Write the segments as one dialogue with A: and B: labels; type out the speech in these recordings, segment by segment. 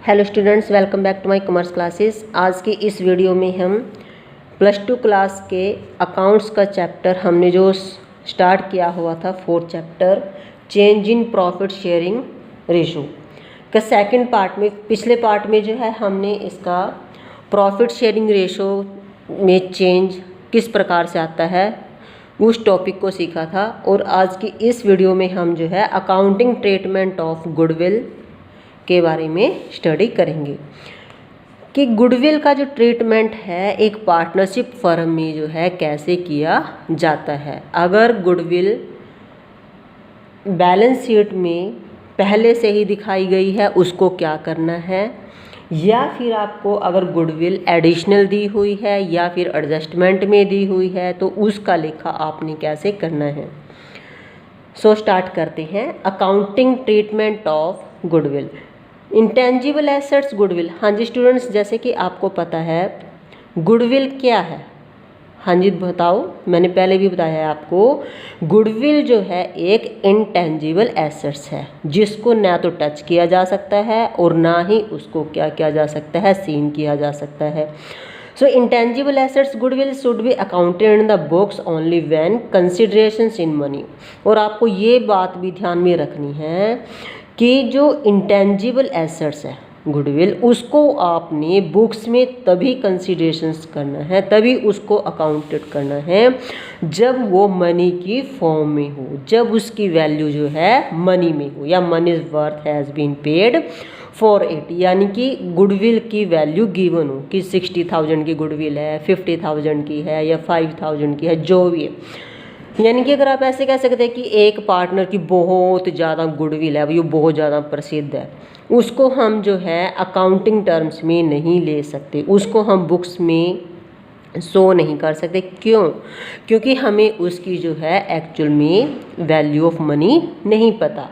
A: Hello students, welcome back to my commerce classes. आज की इस वीडियो में हम +2 क्लास के अकाउंट्स का चैप्टर हमने जो स्टार्ट किया हुआ था, 4th chapter change in profit sharing ratio का सेकंड पार्ट में, पिछले पार्ट में जो है हमने इसका प्रॉफिट शेयरिंग रेशो में चेंज किस प्रकार से आता है उस टॉपिक को सीखा था। और आज की इस वीडियो में हम जो है अकाउंटिंग ट्रीटमेंट ऑफ गुडविल के बारे में स्टडी करेंगे कि गुडविल का जो ट्रीटमेंट है एक पार्टनरशिप फर्म में जो है कैसे किया जाता है। अगर गुडविल बैलेंस शीट में पहले से ही दिखाई गई है उसको क्या करना है, या फिर आपको अगर गुडविल एडिशनल दी हुई है या फिर एडजस्टमेंट में दी हुई है तो उसका लेखा आपने कैसे करना है। सो स्टार्ट करते हैं। Accounting treatment of goodwill, intangible assets goodwill. हाँ जी स्टूडेंट्स, जैसे कि आपको पता है गुडविल क्या है। हाँ जी बताओ, मैंने पहले भी बताया है आपको, गुडविल जो है एक इंटेंजिबल एसेट्स है जिसको ना तो टच किया जा सकता है और ना ही उसको क्या किया जा सकता है, सीन किया जा सकता है। So intangible assets goodwill should be accounted in the books only when considerations in money. और आपको ये बात भी ध्यान में रखनी है कि जो इंटेंजिबल एसेट्स है गुडविल, उसको आपने बुक्स में तभी कंसिडरेशंस करना है, तभी उसको अकाउंटेड करना है जब वो मनी की फॉर्म में हो, जब उसकी वैल्यू जो है मनी में हो, या money worth has been paid for it, यानी कि गुडविल की वैल्यू गिवन हो कि 60,000 की गुडविल है, 50,000 की है या 5,000 की है, जो भी है। यानी कि अगर आप ऐसे कह सकते हैं कि एक पार्टनर की बहुत ज़्यादा गुडविल है, वो बहुत ज़्यादा प्रसिद्ध है, उसको हम जो है अकाउंटिंग टर्म्स में नहीं ले सकते, उसको हम बुक्स में शो नहीं कर सकते। क्यों? क्योंकि हमें उसकी जो है एक्चुअल में वैल्यू ऑफ मनी नहीं पता।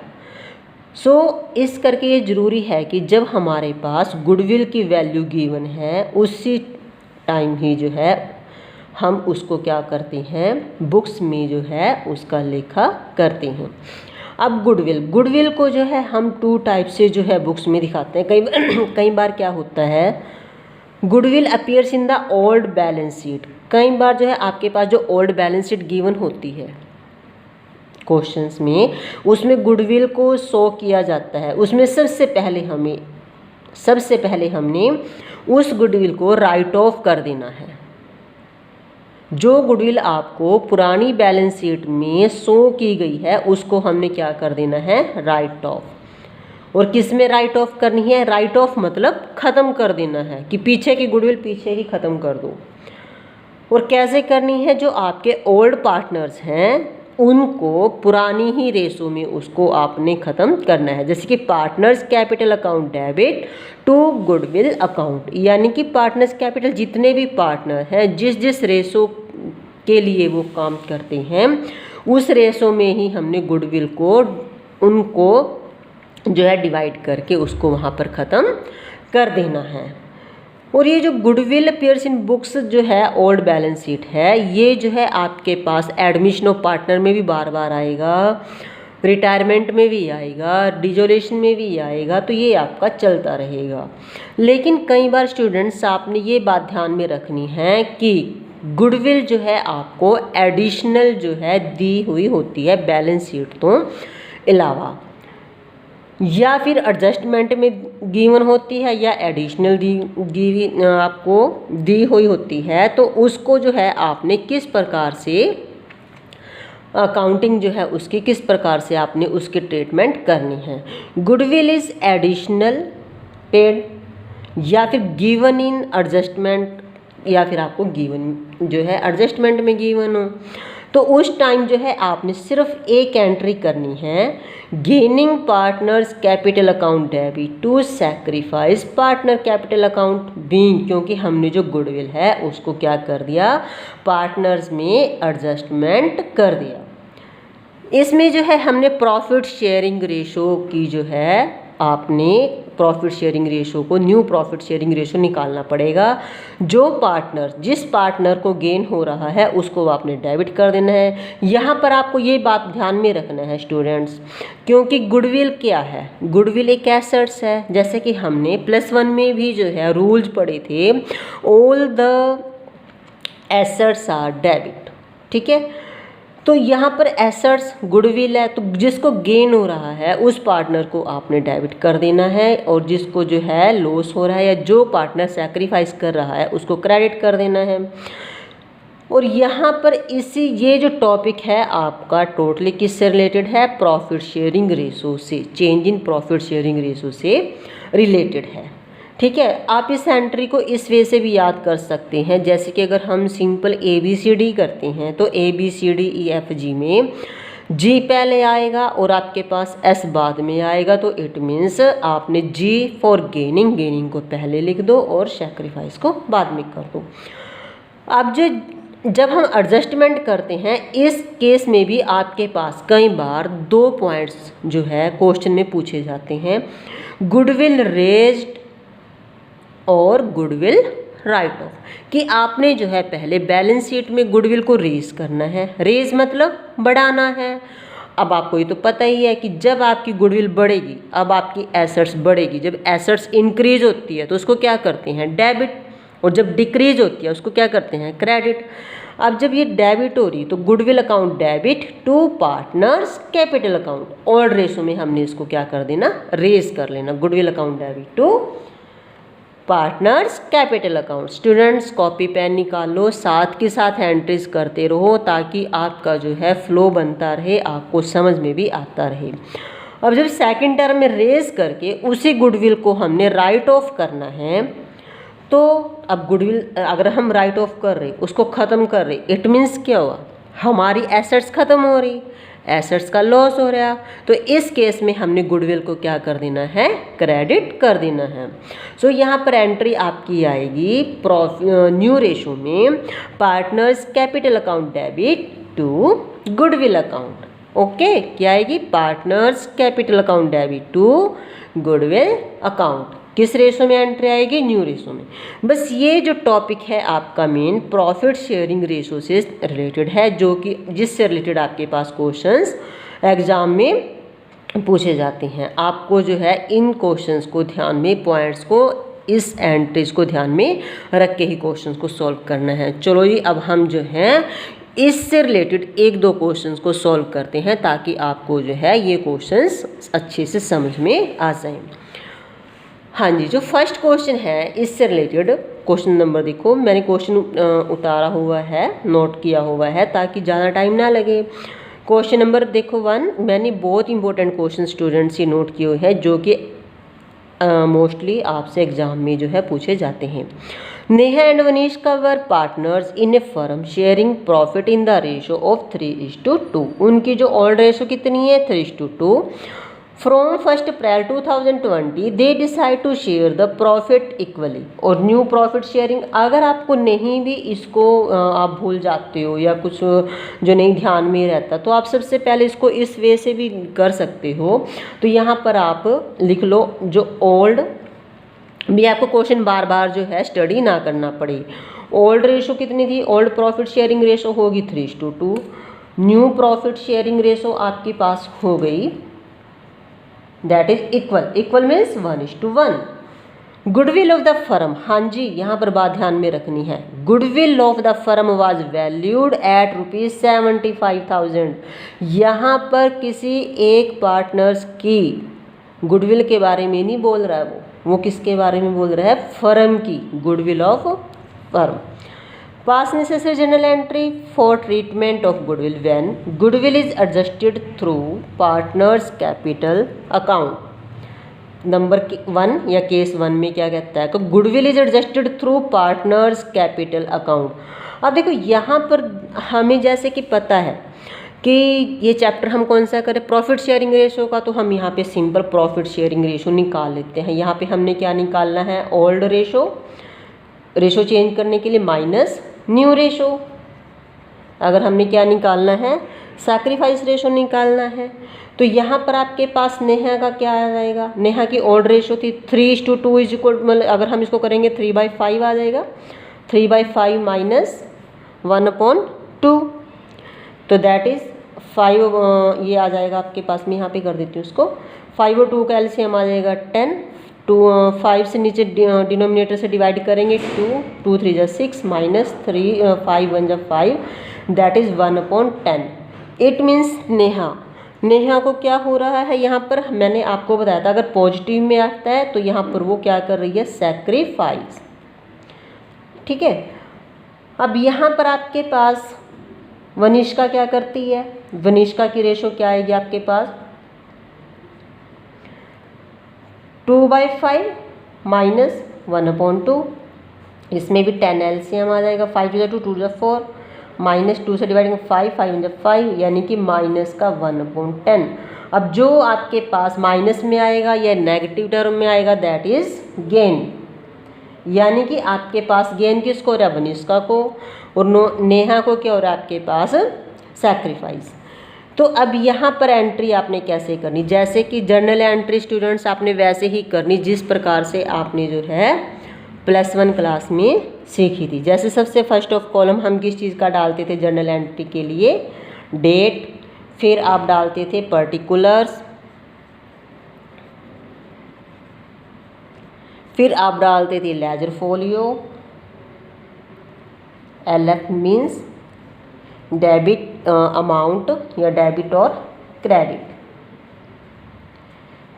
A: इस करके ये ज़रूरी है कि जब हमारे पास गुडविल की वैल्यू गिवन है उसी टाइम ही जो है हम उसको क्या करते हैं, बुक्स में जो है उसका लेखा करते हैं। अब गुडविल को जो है हम 2 टाइप से जो है बुक्स में दिखाते हैं। कई बार क्या होता है, goodwill appears in the old balance sheet. कई बार जो है आपके पास जो ओल्ड बैलेंस शीट गिवन होती है क्वेश्चंस में, उसमें गुडविल को शो किया जाता है। उसमें सबसे पहले हमने उस गुडविल को राइट ऑफ कर देना है। जो गुडविल आपको पुरानी बैलेंस शीट में शो की गई है उसको हमने क्या कर देना है, राइट ऑफ। और किस में राइट ऑफ करनी है, राइट ऑफ मतलब ख़त्म कर देना है कि पीछे की गुडविल पीछे ही ख़त्म कर दो। और कैसे करनी है, जो आपके ओल्ड पार्टनर्स हैं उनको पुरानी ही रेशो में उसको आपने ख़त्म करना है। जैसे कि partners capital account debit to goodwill account, यानी कि पार्टनर्स कैपिटल जितने भी पार्टनर हैं जिस रेशो के लिए वो काम करते हैं उस रेशो में ही हमने गुडविल को उनको जो है डिवाइड करके उसको वहाँ पर ख़त्म कर देना है। और ये जो गुडविल अपीयर्स इन बुक्स जो है ओल्ड बैलेंस शीट है, ये जो है आपके पास एडमिशन ऑफ पार्टनर में भी बार बार आएगा, रिटायरमेंट में भी आएगा, डिजोल्यूशन में भी आएगा, तो ये आपका चलता रहेगा। लेकिन कई बार स्टूडेंट्स आपने ये बात ध्यान में रखनी है कि गुडविल जो है आपको एडिशनल जो है दी हुई होती है बैलेंस शीट तो अलावा, या फिर एडजस्टमेंट में गिवन होती है या एडिशनल आपको दी हुई होती है। तो उसको जो है आपने किस प्रकार से अकाउंटिंग जो है उसकी किस प्रकार से आपने उसकी ट्रीटमेंट करनी है। गुडविल इज एडिशनल पेड या फिर गिवन इन एडजस्टमेंट, या फिर आपको गिवन जो है एडजस्टमेंट में गिवन हो, तो उस टाइम जो है आपने सिर्फ एक एंट्री करनी है, gaining partners capital account debit to sacrifice partner capital account being, क्योंकि हमने जो गुडविल है उसको क्या कर दिया, पार्टनर्स में एडजस्टमेंट कर दिया। इसमें जो है हमने प्रॉफिट शेयरिंग रेशो की जो है आपने प्रॉफिट शेयरिंग रेशो को, न्यू प्रॉफिट शेयरिंग रेशो निकालना पड़ेगा। जो पार्टनर, जिस पार्टनर को गेन हो रहा है उसको आपने डेबिट कर देना है। यहाँ पर आपको ये बात ध्यान में रखना है स्टूडेंट्स, क्योंकि गुडविल क्या है, गुडविल एक एसेट्स है। जैसे कि हमने +1 में भी जो है रूल्स पढ़े थे, all the assets are debit, ठीक है। तो यहाँ पर एसेट्स गुडविल है, तो जिसको गेन हो रहा है उस पार्टनर को आपने डेबिट कर देना है, और जिसको जो है लॉस हो रहा है या जो पार्टनर सैक्रिफाइस कर रहा है उसको क्रेडिट कर देना है। और यहाँ पर ये जो टॉपिक है आपका टोटली किससे रिलेटेड है, प्रॉफिट शेयरिंग रेशो से, change in profit sharing ratio से रिलेटेड है, ठीक है। आप इस एंट्री को इस वे से भी याद कर सकते हैं, जैसे कि अगर हम सिंपल ABCD करते हैं तो ABCDEFG में G पहले आएगा और आपके पास S बाद में आएगा, तो इट मीन्स आपने G फॉर गेनिंग को पहले लिख दो और सैक्रिफाइस को बाद में कर दो। अब जब हम एडजस्टमेंट करते हैं, इस केस में भी आपके पास कई बार 2 पॉइंट्स जो है क्वेश्चन में पूछे जाते हैं, गुडविल रेज्ड और गुडविल राइट ऑफ, कि आपने जो है पहले बैलेंस शीट में गुडविल को रेज करना है। रेज मतलब बढ़ाना है। अब आपको ये तो पता ही है कि जब आपकी गुडविल बढ़ेगी, अब आपकी एसेट्स बढ़ेगी, जब एसेट्स इंक्रीज होती है तो उसको क्या करते हैं, डेबिट, और जब डिक्रीज होती है उसको क्या करते हैं, क्रेडिट। अब जब ये डेबिट हो रही तो goodwill account debit to partners capital account, old ratio में हमने इसको क्या कर देना, रेज कर लेना, goodwill account debit to partners capital account. Students copy pen निकालो, साथ के साथ एंट्रीज करते रहो ताकि आपका जो है फ्लो बनता रहे, आपको समझ में भी आता रहे। अब जब सेकंड टर्म में रेज करके उसी गुडविल को हमने राइट ऑफ करना है, तो अब गुडविल अगर हम राइट ऑफ कर रहे, उसको ख़त्म कर रहे, इट मीन्स क्या हुआ, हमारी एसेट्स ख़त्म हो रही, एसेट्स का लॉस हो रहा, तो इस केस में हमने गुडविल को क्या कर देना है, क्रेडिट कर देना है। सो यहाँ पर एंट्री आपकी आएगी न्यू रेशो में partners capital account debit to goodwill account. Okay, क्या आएगी, partners capital account debit to goodwill account. किस रेशो में एंट्री आएगी, न्यू रेशो में। बस ये जो टॉपिक है आपका मेन प्रॉफिट शेयरिंग रेशो से रिलेटेड है, जो कि जिससे रिलेटेड आपके पास क्वेश्चंस एग्जाम में पूछे जाते हैं। आपको जो है इन क्वेश्चंस को ध्यान में, पॉइंट्स को, इस एंट्रीज को ध्यान में रख के ही क्वेश्चंस को सॉल्व करना है। चलो जी, अब हम जो है इससे रिलेटेड 1-2 क्वेश्चंस को सॉल्व करते हैं ताकि आपको जो है ये क्वेश्चंस अच्छे से समझ में आ जाएं। हाँ जी, जो फर्स्ट क्वेश्चन है इससे रिलेटेड क्वेश्चन नंबर देखो, मैंने क्वेश्चन उतारा हुआ है, नोट किया हुआ है ताकि ज़्यादा टाइम ना लगे। क्वेश्चन नंबर देखो 1, मैंने बहुत इंपॉर्टेंट क्वेश्चन स्टूडेंट्स से नोट किए हुए हैं जो कि मोस्टली आपसे एग्जाम में जो है पूछे जाते हैं। Neha and Vanishka were partners in a firm sharing profit in the ratio of 3:2। उनकी जो ओल्ड रेशो कितनी है, 3:2। From 1 April 2020 they decide to share the profit equally. और न्यू प्रॉफिट शेयरिंग, अगर आपको नहीं भी इसको आप भूल जाते हो या कुछ जो नहीं ध्यान में रहता, तो आप सबसे पहले इसको इस वे से भी कर सकते हो। तो यहाँ पर आप लिख लो, जो ओल्ड भी आपको क्वेश्चन बार बार जो है स्टडी ना करना पड़े। ओल्ड रेशो कितनी थी, ओल्ड प्रॉफिट शेयरिंग रेशो होगी 3:2। न्यू प्रॉफिट शेयरिंग रेशो आपके पास हो गई that is equal means 1:1। Goodwill of the firm, हाँ जी यहाँ पर बात ध्यान में रखनी है, goodwill of the firm was valued at ₹75,000। यहाँ पर किसी एक पार्टनर्स की गुडविल के बारे में नहीं बोल रहा है, वो किसके बारे में बोल रहा है, फर्म की goodwill of firm. Pass necessary journal entry for treatment of goodwill when goodwill is adjusted through partners capital account. Number 1 या केस 1 में क्या कहता है, तो goodwill is adjusted through partners capital account. अब देखो यहाँ पर हमें जैसे कि पता है कि ये चैप्टर हम कौन सा करें, प्रॉफिट शेयरिंग रेशो का, तो हम यहाँ पे सिंपल प्रॉफिट शेयरिंग रेशो निकाल लेते हैं। यहाँ पे हमने क्या निकालना है, ओल्ड रेशो चेंज करने के लिए माइनस न्यू रेशो। अगर हमने क्या निकालना है, सैक्रिफाइस रेशो निकालना है। तो यहाँ पर आपके पास नेहा का क्या आ जाएगा, नेहा की ओल्ड रेशो थी 3:2 इज इक्वल, मतलब अगर हम इसको करेंगे 3/5 आ जाएगा, 3/5 माइनस 1/2, तो दैट इज़ 5, ये आ जाएगा आपके पास, मैं यहाँ पे कर देती हूँ इसको, 5 और 2 का एलसीएम आ जाएगा 10, 5 से नीचे डिनोमिनेटर से डिवाइड करेंगे 2 3 जा 6 माइनस 3 5 1 जा 5, that is 1/10। It means Neha को क्या हो रहा है, यहाँ पर मैंने आपको बताया था अगर पॉजिटिव में आता है तो यहाँ पर वो क्या कर रही है, सैक्रिफाइस। ठीक है, अब यहाँ पर आपके पास वनिष्का क्या करती है, वनिष्का की रेशो क्या आएगी आपके पास, 2/5 माइनस 1/2, इसमें भी 10 एलसीएम आ जाएगा, 5 2 2 2 4 माइनस 2 से डिवाइड करेंगे 5 5 5, यानी कि माइनस का 1/10। अब जो आपके पास माइनस में आएगा या नेगेटिव टर्म में आएगा दैट इज गेन, यानी कि आपके पास गेन किसको हो रहा है, वनिष्का को, और नेहा को क्या हो रहा है आपके पास, सैक्रिफाइस। तो अब यहाँ पर एंट्री आपने कैसे करनी, जैसे कि जर्नल एंट्री स्टूडेंट्स आपने वैसे ही करनी जिस प्रकार से आपने जो है +1 क्लास में सीखी थी। जैसे सबसे फर्स्ट ऑफ कॉलम हम किस चीज़ का डालते थे जर्नल एंट्री के लिए, डेट, फिर आप डालते थे पर्टिकुलर्स, फिर आप डालते थे ledger folio, LF means debit amount या डेबिट और क्रेडिट।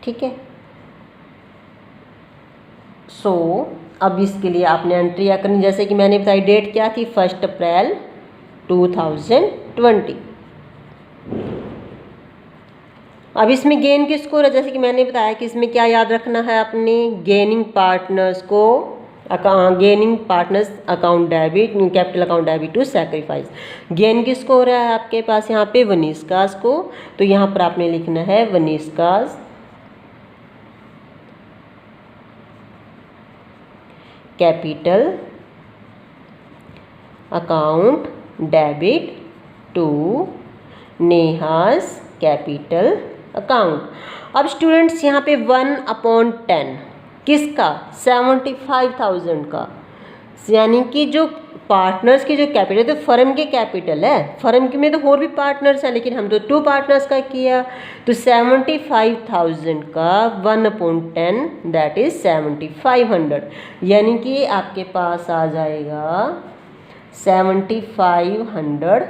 A: ठीक है, सो अब इसके लिए आपने एंट्री क्या करनी, जैसे कि मैंने बताई डेट क्या थी, 1 अप्रैल 2020। अब इसमें गेन किसको हो रहा है, जैसे कि मैंने बताया कि इसमें क्या याद रखना है आपने, gaining partners account debit, capital account debit to sacrifice. Gain किसको हो रहा है आपके पास यहाँ पे, वनिष्कास को, तो यहाँ पर आपने लिखना है Vanishka's capital account debit to Neha's capital account. अब स्टूडेंट्स यहाँ पे 1/10 किसका, 75,000 का, यानी कि जो पार्टनर्स की जो कैपिटल, तो फर्म के कैपिटल है, फर्म में तो और भी पार्टनर्स हैं लेकिन हम तो 2 पार्टनर्स का किया, तो 75,000 का 1/10 दैट इज 7500, यानी कि आपके पास आ जाएगा 7500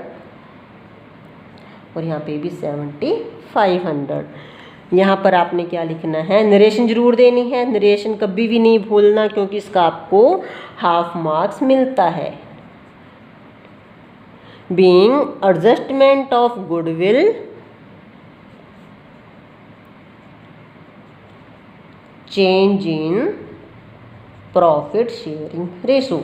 A: और यहाँ पे भी 7500। यहाँ पर आपने क्या लिखना है, नरेशन जरूर देनी है, नरेशन कभी भी नहीं भूलना क्योंकि इसका आपको हाफ मार्क्स मिलता है। Being adjustment of goodwill change in profit sharing ratio.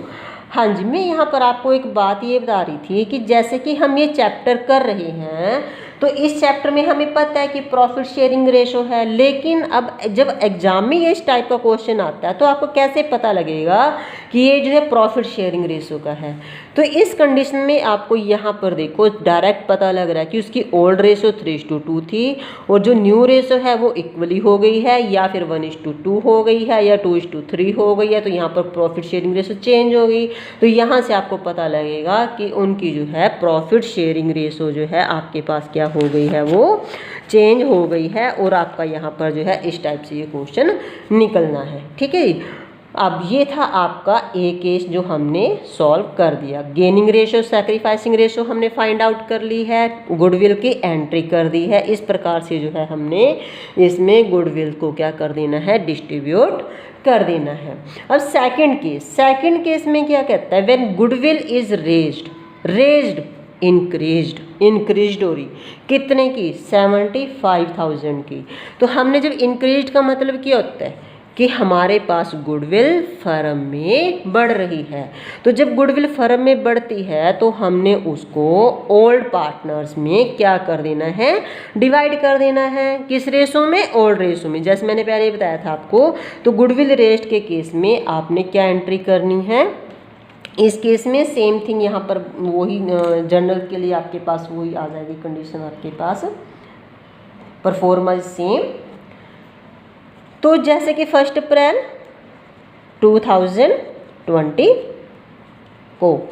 A: हाँ जी, मैं यहाँ पर आपको एक बात ये बता रही थी कि जैसे कि हम ये चैप्टर कर रहे हैं तो इस चैप्टर में हमें पता है कि प्रॉफिट शेयरिंग रेशो है, लेकिन अब जब एग्जाम में ये इस टाइप का क्वेश्चन आता है तो आपको कैसे पता लगेगा कि ये जो है प्रॉफिट शेयरिंग रेशो का है। तो इस कंडीशन में आपको यहाँ पर देखो डायरेक्ट पता लग रहा है कि उसकी ओल्ड रेशो 3:2 थी और जो न्यू रेशो है वो इक्वली हो गई है या फिर 1:2 हो गई है या 2:3 हो गई है, तो यहाँ पर प्रॉफिट शेयरिंग रेशो चेंज हो गई। तो यहाँ से आपको पता लगेगा कि उनकी जो है प्रॉफिट शेयरिंग रेशो जो है आपके पास क्या हो गई है, वो चेंज हो गई है और आपका यहाँ पर जो है इस टाइप से ये क्वेश्चन निकलना है। ठीक है, अब ये था आपका ए केस जो हमने सॉल्व कर दिया। गेनिंग रेशो, सैक्रिफाइसिंग रेशो हमने फाइंड आउट कर ली है, गुडविल की एंट्री कर दी है। इस प्रकार से जो है हमने इसमें गुडविल को क्या कर देना है, डिस्ट्रीब्यूट कर देना है। अब सेकंड केस में क्या कहता है, when goodwill is raised increased हो रही, कितने की, 75,000 की। तो हमने जब इंक्रीज्ड का मतलब क्या होता है कि हमारे पास गुडविल फर्म में बढ़ रही है। तो जब गुडविल फर्म में बढ़ती है तो हमने उसको ओल्ड पार्टनर्स में क्या कर देना है, डिवाइड कर देना है। किस रेशो में, ओल्ड रेशो में। जैसे मैंने पहले बताया था आपको, तो गुडविल रेस्ट के केस में आपने क्या एंट्री करनी है, इस केस में सेम थिंग यहाँ पर वही जनरल के लिए आपके पास वही आ जाएगी कंडीशन आपके पास, परफॉर्मेंस सेम। तो जैसे कि 1 अप्रैल 2020 को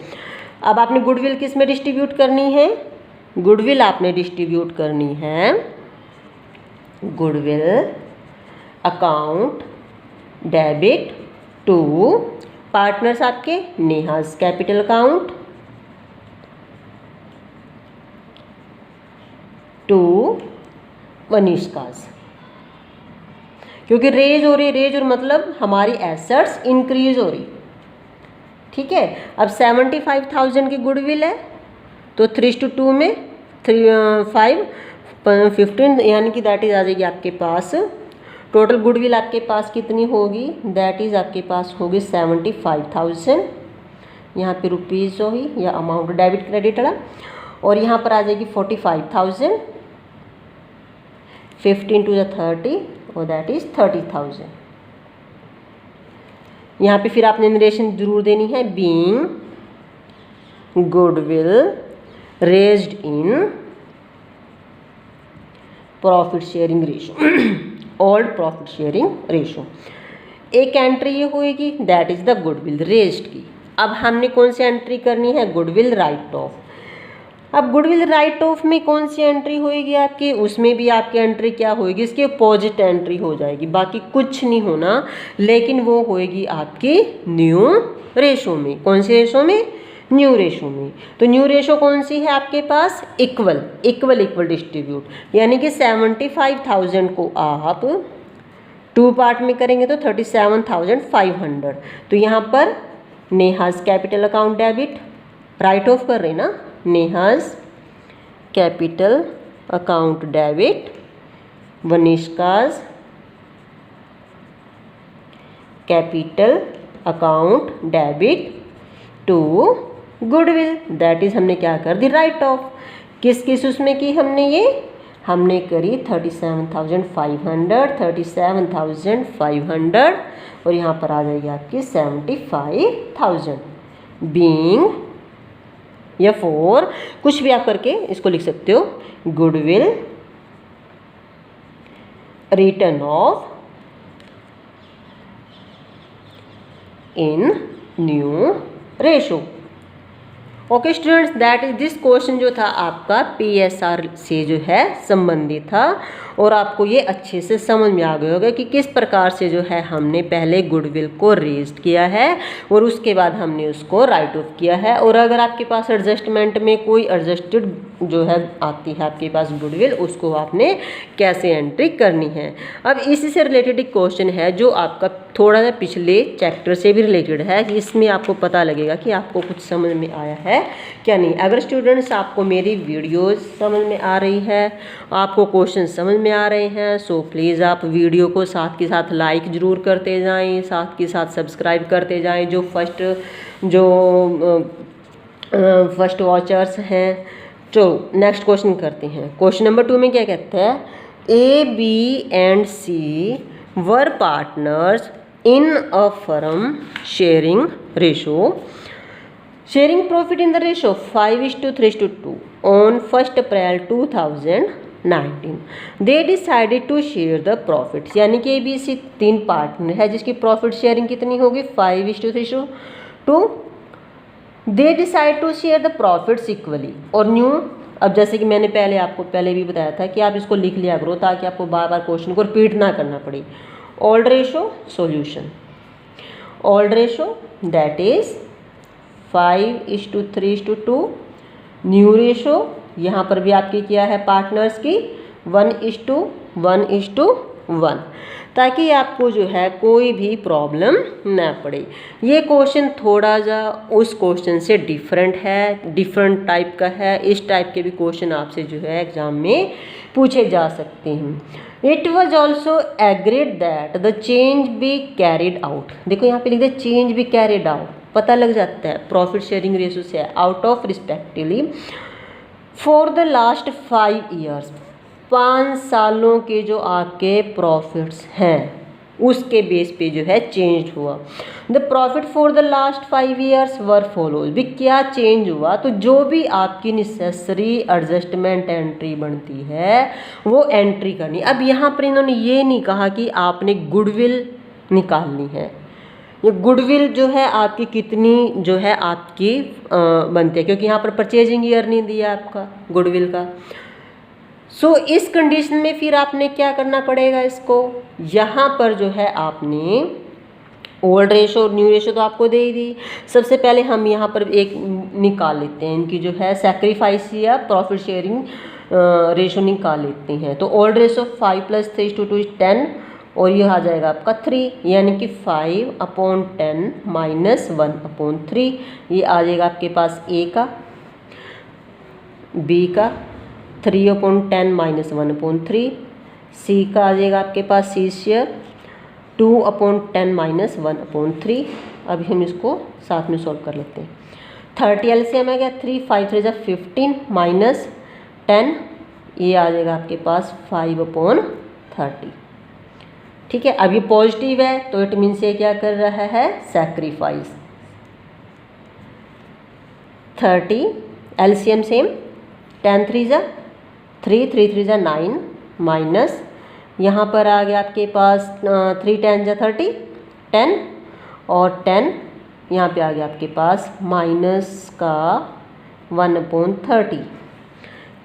A: अब आपने गुडविल किस में डिस्ट्रीब्यूट करनी है, गुडविल आपने डिस्ट्रीब्यूट करनी है goodwill account debit to partners आपके Neha's capital account to Vanishka's, क्योंकि रेज हो रही, रेज और मतलब हमारी एसेट्स इंक्रीज हो रही, ठीक है। अब 75,000 की गुडविल है तो 3:2 में 15 यानी कि दैट इज आ जाएगी आपके पास टोटल गुडविल आपके पास कितनी होगी, दैट इज आपके पास होगी 75,000, यहाँ पे रुपीज़ होगी या अमाउंट डेबिट क्रेडिट वाला, और यहाँ पर आ जाएगी 45,000, 15 to the 30 और दैट इज 30,000। यहाँ पे फिर आपने नरेशन जरूर देनी है, being goodwill raised in profit sharing ratio, old profit sharing ratio. एक एंट्री ये होएगी that is the goodwill raised की। अब हमने कौन सी एंट्री करनी है, गुडविल राइट ऑफ। अब गुडविल राइट ऑफ में कौन सी एंट्री होएगी आपकी, उसमें भी आपकी एंट्री क्या होएगी, इसकी अपोजिट एंट्री हो जाएगी, बाकी कुछ नहीं होना, लेकिन वो होएगी आपकी न्यू रेशो में। कौन सी रेशो में, न्यू रेशो में। तो न्यू रेशो कौन सी है आपके पास, इक्वल इक्वल इक्वल डिस्ट्रीब्यूट, यानी कि 75,000 को आप 2 पार्ट में करेंगे तो 37,500। तो यहाँ पर Neha's capital account debit write off कर रहे ना, Neha's capital account debit Vanishka's capital account debit to goodwill, that is हमने क्या कर दी, राइट ऑफ। किस किस उसमें की हमने ये, हमने करी 37,500 और यहाँ पर आ जाएगी आपकी 75,000 बीइंग या फॉर, कुछ भी आप करके इसको लिख सकते हो, goodwill return of in new ratio. Okay students, that is this question जो था आपका PSR से जो है संबंधित था, और आपको ये अच्छे से समझ में आ गया होगा कि किस प्रकार से जो है हमने पहले गुडविल को रेज्ड किया है और उसके बाद हमने उसको राइट ऑफ किया है। और अगर आपके पास एडजस्टमेंट में कोई एडजस्टेड जो है आती है आपके पास गुडविल, उसको आपने कैसे एंट्री करनी है। अब इसी से रिलेटेड एक क्वेश्चन है जो आपका थोड़ा सा पिछले चैप्टर से भी रिलेटेड है, इसमें आपको पता लगेगा कि आपको कुछ समझ में आया है क्या नहीं। अगर स्टूडेंट्स आपको मेरी वीडियोस समझ में आ रही है, आपको क्वेश्चन समझ में आ रहे हैं, सो प्लीज़ आप वीडियो को साथ के साथ लाइक ज़रूर करते जाएं, साथ के साथ सब्सक्राइब करते जाएं। जो फर्स्ट वॉचर्स हैं, तो नेक्स्ट क्वेश्चन करते हैं। क्वेश्चन नंबर 2 में क्या कहते हैं, A, B and C were partners in a firm sharing profit in the ratio 5:3:2 on 1st April 2019. They decided to share the profits, यानी कि ABC 3 पार्टनर है जिसकी प्रॉफिट शेयरिंग कितनी होगी 5:3:2। They decide to share the profits equally और new. अब जैसे कि मैंने आपको पहले भी बताया था कि आप इसको लिख लिया करो ताकि आपको बार बार क्वेश्चन को रिपीट ना करना पड़े। Old ratio solution, old ratio that is 5:3:2। New ratio यहाँ पर भी आपकी क्या है पार्टनर्स की 1:1:1, ताकि आपको जो है कोई भी प्रॉब्लम ना पड़े। ये क्वेश्चन थोड़ा सा उस क्वेश्चन से डिफरेंट है, डिफरेंट टाइप का है। इस टाइप के भी क्वेश्चन आपसे जो है एग्जाम में पूछे जा सकते हैं। It was also agreed that the change be carried out, देखो यहाँ पे लिख दे चेंज बी कैरिड आउट, पता लग जाता है प्रॉफिट शेयरिंग रेशो से, out of respectively for the last 5 years, 5 सालों के जो आपके प्रॉफिट्स हैं, उसके बेस पे जो है चेंज हुआ। The profit for the last 5 years were follows, भी क्या चेंज हुआ, तो जो भी आपकी नेसेसरी एडजस्टमेंट एंट्री बनती है वो एंट्री करनी। अब यहाँ पर इन्होंने ये नहीं कहा कि आपने गुडविल निकालनी है। ये गुडविल जो है आपकी कितनी जो है आपकी बनती है, क्योंकि यहाँ पर परचेजिंग ईयर नहीं दिया आपका गुडविल का। सो इस कंडीशन में फिर आपने क्या करना पड़ेगा, इसको यहाँ पर जो है आपने ओल्ड रेशो न्यू रेशो तो आपको दे ही दी। सबसे पहले हम यहाँ पर एक निकाल लेते हैं, इनकी जो है सैक्रिफाइस या प्रॉफिट शेयरिंग रेशो निकाल लेते हैं। तो ओल्ड रेशो 5 + 3 = 2 = 10 और ये आ जाएगा आपका 3, यानी कि 5/10 - 1/3। ये आ जाएगा आपके पास ए का, बी का 3/10 - 1/3, सी का आ जाएगा आपके पास सी शेयर 2/10 - 1/3। अभी हम इसको साथ में सॉल्व कर लेते हैं। 30 एलसीएम है क्या, 3 5 3 = 15 - 10, ये आ जाएगा आपके पास 5/30। ठीक है, अब ये पॉजिटिव है तो इट मीन्स ये क्या कर रहा है, सैक्रिफाइस। 30 एलसीएम सेम, 10 3 = 3 3 3 = 9 माइनस यहाँ पर आ गया आपके पास 3 10 = 30 10 और 10 यहाँ पे आ गया आपके पास माइनस का 1/30।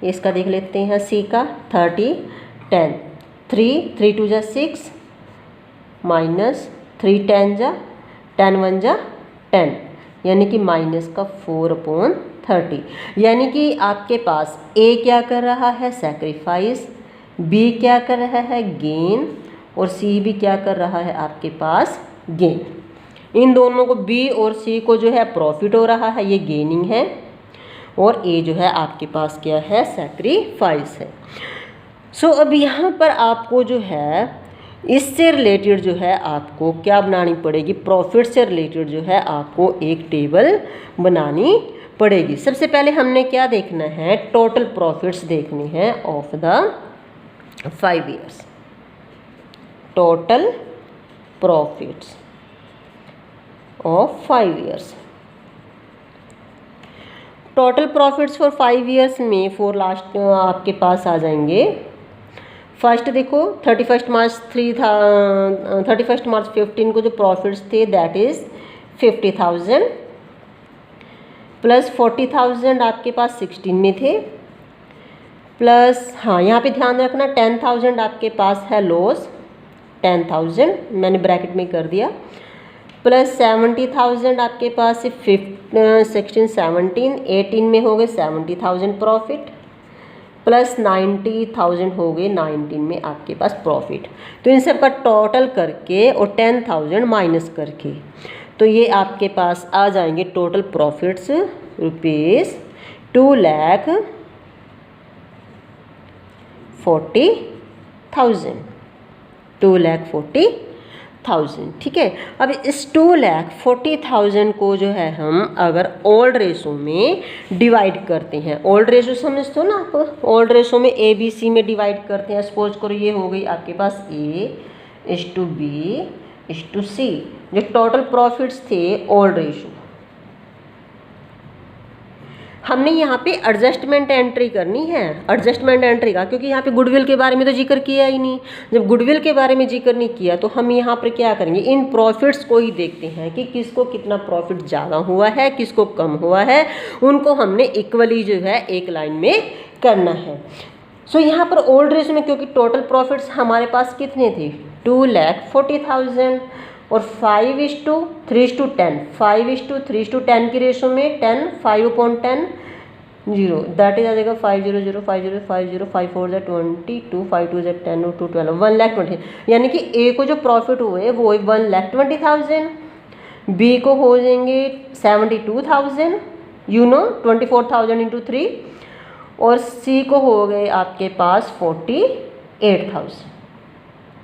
A: इसका देख लेते हैं सी का 30 10 3 3 2 = 6 माइनस 3 10 = 10 1 = 10, यानी कि माइनस का 4/30। यानी कि आपके पास ए क्या कर रहा है, सैक्रिफाइस, बी क्या कर रहा है, गेन, और सी भी क्या कर रहा है आपके पास, गेन। इन दोनों को बी और सी को जो है प्रॉफिट हो रहा है, ये गेनिंग है, और ए जो है आपके पास क्या है, सैक्रिफाइस है। सो अब यहाँ पर आपको जो है इससे रिलेटेड जो है आपको क्या बनानी पड़ेगी, प्रॉफिट से रिलेटेड जो है आपको एक टेबल बनानी पड़ेगी। सबसे पहले हमने क्या देखना है, टोटल प्रॉफिट्स देखनी है of the 5 years. Total profits of 5 years. Total profits for 5 years में फॉर लास्ट आपके पास आ जाएंगे। फर्स्ट देखो 31 मार्च 15 को जो प्रॉफिट्स थे दैट इज़ 50,000 प्लस 40,000 आपके पास 16 में थे, प्लस हाँ यहाँ पे ध्यान रखना 10,000 आपके पास है लॉस, 10,000 मैंने ब्रैकेट में कर दिया, प्लस 70,000 आपके पास 16 17 18 में हो गए 70,000 प्रॉफिट, प्लस 90,000 हो गए 19 में आपके पास प्रॉफिट। तो इन सब का टोटल करके और 10,000 माइनस करके तो ये आपके पास आ जाएंगे टोटल प्रॉफिट्स रुपीज़ 2,40,000, 2,40,000। ठीक है, अब इस 2,40,000 को जो है हम अगर ओल्ड रेशो में डिवाइड करते हैं, ओल्ड रेशो समझते हो ना आप, ओल्ड रेशो में ए बी सी में डिवाइड करते हैं। सपोज करो ये हो गई आपके पास A:B:C, जो टोटल प्रॉफिट्स थे ओल्ड रेशो। हमने यहाँ पे एडजस्टमेंट एंट्री करनी है, एडजस्टमेंट एंट्री का, क्योंकि यहाँ पे गुडविल के बारे में तो जिक्र किया ही नहीं। जब गुडविल के बारे में जिक्र नहीं किया तो हम यहाँ पर क्या करेंगे, इन प्रॉफिट्स को ही देखते हैं कि किसको कितना प्रॉफिट ज़्यादा हुआ है, किसको कम हुआ है, उनको हमने इक्वली जो है एक लाइन में करना है। सो यहाँ पर ओल्ड रेशो में क्योंकि टोटल प्रॉफिट्स हमारे पास कितने थे 2,40,000 और 5:3:10, 5:3:10 की रेशो में 10 5/10 0, दैट इज आ जाएगा 500 50 50 5 4 22 5 2 10 और 2 12 1,20,000। यानी कि ए को जो प्रॉफिट हुए वो 1,20,000, बी को हो जाएंगे 72,000 24,000 × 3, और सी को हो गए आपके पास 48,000।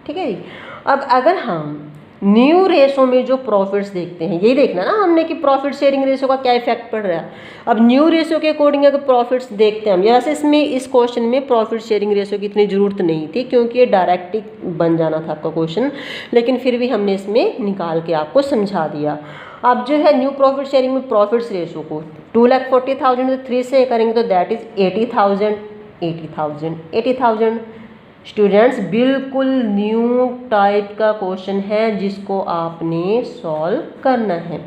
A: ठीक है जी। अब अगर हम न्यू रेशो में जो प्रॉफिट्स देखते हैं, यही देखना ना हमने कि प्रॉफिट शेयरिंग रेशो का क्या इफेक्ट पड़ रहा है। अब न्यू रेशो के अकॉर्डिंग अगर प्रॉफिट्स देखते हैं हम, वैसे इसमें इस क्वेश्चन में प्रॉफिट शेयरिंग रेशो की इतनी ज़रूरत नहीं थी क्योंकि ये डायरेक्ट ही बन जाना था आपका क्वेश्चन, लेकिन फिर भी हमने इसमें निकाल के आपको समझा दिया। अब जो है न्यू प्रॉफिट शेयरिंग में प्रॉफिट्स रेशो को 2,40,000 3 से करेंगे तो दैट इज 80,000 स्टूडेंट्स, बिल्कुल न्यू टाइप का क्वेश्चन है जिसको आपने सॉल्व करना है।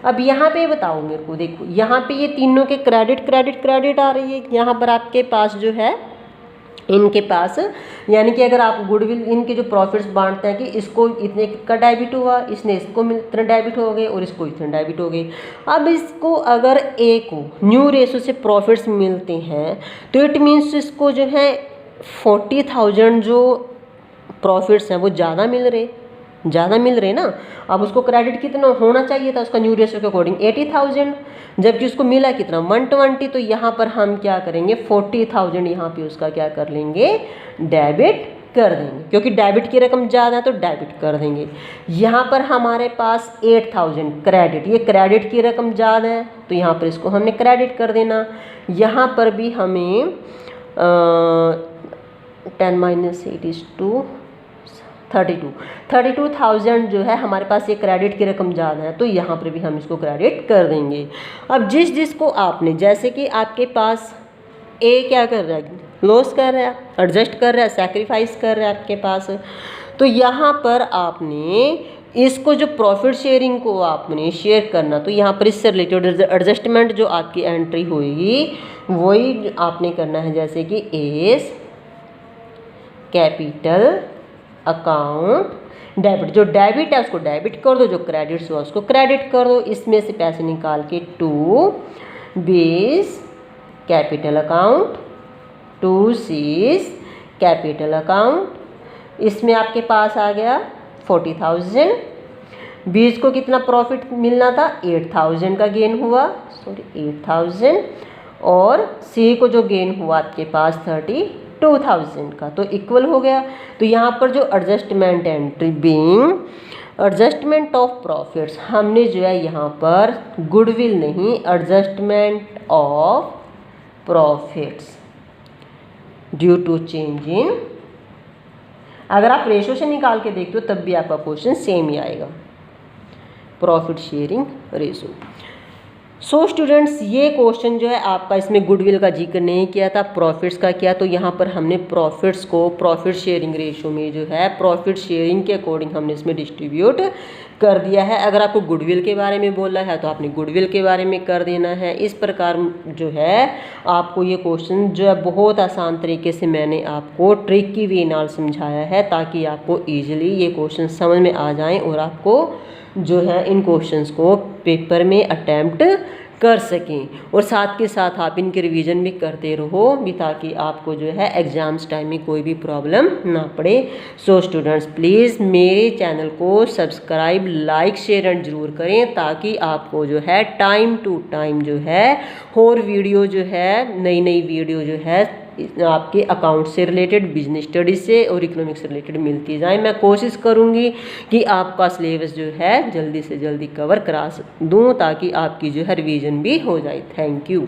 A: अब यहाँ पे बताओ मेरे को, देखो यहाँ पे ये तीनों के क्रेडिट आ रही है। यहाँ पर आपके पास जो है इनके पास, यानी कि अगर आप गुडविल इनके जो प्रॉफिट्स बांटते हैं कि इसको इतने का डेबिट हुआ, इसने इसको इतने डेबिट हो गए और इसको इतने डेबिट हो गए। अब इसको अगर ए को न्यू रेशो से प्रॉफिट्स मिलते हैं तो इट मीन्स इसको जो है 40,000 जो प्रॉफिट्स हैं वो ज़्यादा मिल रहे ना। अब उसको क्रेडिट कितना होना चाहिए था उसका न्यू रेशो के अकॉर्डिंग 80,000, जबकि उसको मिला कितना 120। तो यहाँ पर हम क्या करेंगे 40,000 यहाँ पे उसका क्या कर लेंगे डेबिट कर देंगे, क्योंकि डेबिट की रकम ज़्यादा है तो डेबिट कर देंगे। यहाँ पर हमारे पास 8,000 क्रेडिट, ये क्रेडिट की रकम ज़्यादा है तो यहाँ पर इसको हमने क्रेडिट कर देना। यहाँ पर भी हमें 10 - 8 is 2 32,000 जो है हमारे पास ये क्रेडिट की रकम ज़्यादा है तो यहाँ पर भी हम इसको क्रेडिट कर देंगे। अब जिसको आपने, जैसे कि आपके पास ए क्या कर रहा है लॉस कर रहा है, एडजस्ट कर रहा है, सैक्रिफाइस कर रहा है आपके पास, तो यहाँ पर आपने इसको जो प्रॉफिट शेयरिंग को आपने शेयर करना, तो यहाँ पर इससे रिलेटेड एडजस्टमेंट जो आपकी एंट्री होगी वही आपने करना है। जैसे कि एस कैपिटल अकाउंट डेबिट, जो डेबिट है उसको डेबिट कर दो, जो क्रेडिट्स हुआ उसको क्रेडिट कर दो। इसमें से पैसे निकाल के 2 बीस capital account, 2 seize capital account, इसमें आपके पास आ गया 40,000। बीस को कितना प्रॉफिट मिलना था 8,000 का गेन हुआ, 8,000, और सी को जो गेन हुआ आपके पास 32,000 का, तो इक्वल हो गया। तो यहाँ पर जो adjustment entry being adjustment of profits, हमने जो है यहाँ पर गुडविल नहीं, adjustment of profits due to change in, अगर आप रेशो से निकाल के देखते हो तब भी आपका क्वेश्चन सेम ही आएगा, profit sharing ratio. So students, ये क्वेश्चन जो है आपका इसमें गुडविल का जिक्र नहीं किया था, प्रॉफिट्स का किया, तो यहाँ पर हमने प्रॉफिट्स को प्रॉफिट शेयरिंग रेशो में जो है प्रॉफिट शेयरिंग के अकॉर्डिंग हमने इसमें डिस्ट्रीब्यूट कर दिया है। अगर आपको गुडविल के बारे में बोला है तो आपने गुडविल के बारे में कर देना है। इस प्रकार जो है आपको ये क्वेश्चन जो है बहुत आसान तरीके से मैंने आपको ट्रिक की वे नाल समझाया है ताकि आपको ईजिली ये क्वेश्चन समझ में आ जाएं और आपको जो है इन क्वेश्चंस को पेपर में अटैम्प्ट कर सकें, और साथ के साथ आप इनके रिवीजन भी करते रहो भी ताकि आपको जो है एग्ज़ाम्स टाइम में कोई भी प्रॉब्लम ना पड़े। सो स्टूडेंट्स, प्लीज़ मेरे चैनल को सब्सक्राइब, लाइक, शेयर एंड ज़रूर करें ताकि आपको जो है टाइम टू टाइम जो है और वीडियो जो है नई वीडियो जो है आपके अकाउंट से रिलेटेड, बिजनेस स्टडीज से और इकोनॉमिक्स से रिलेटेड मिलती जाए। मैं कोशिश करूंगी कि आपका सिलेबस जो है जल्दी से जल्दी कवर करा दूं ताकि आपकी जो है रिवीजन भी हो जाए। Thank you.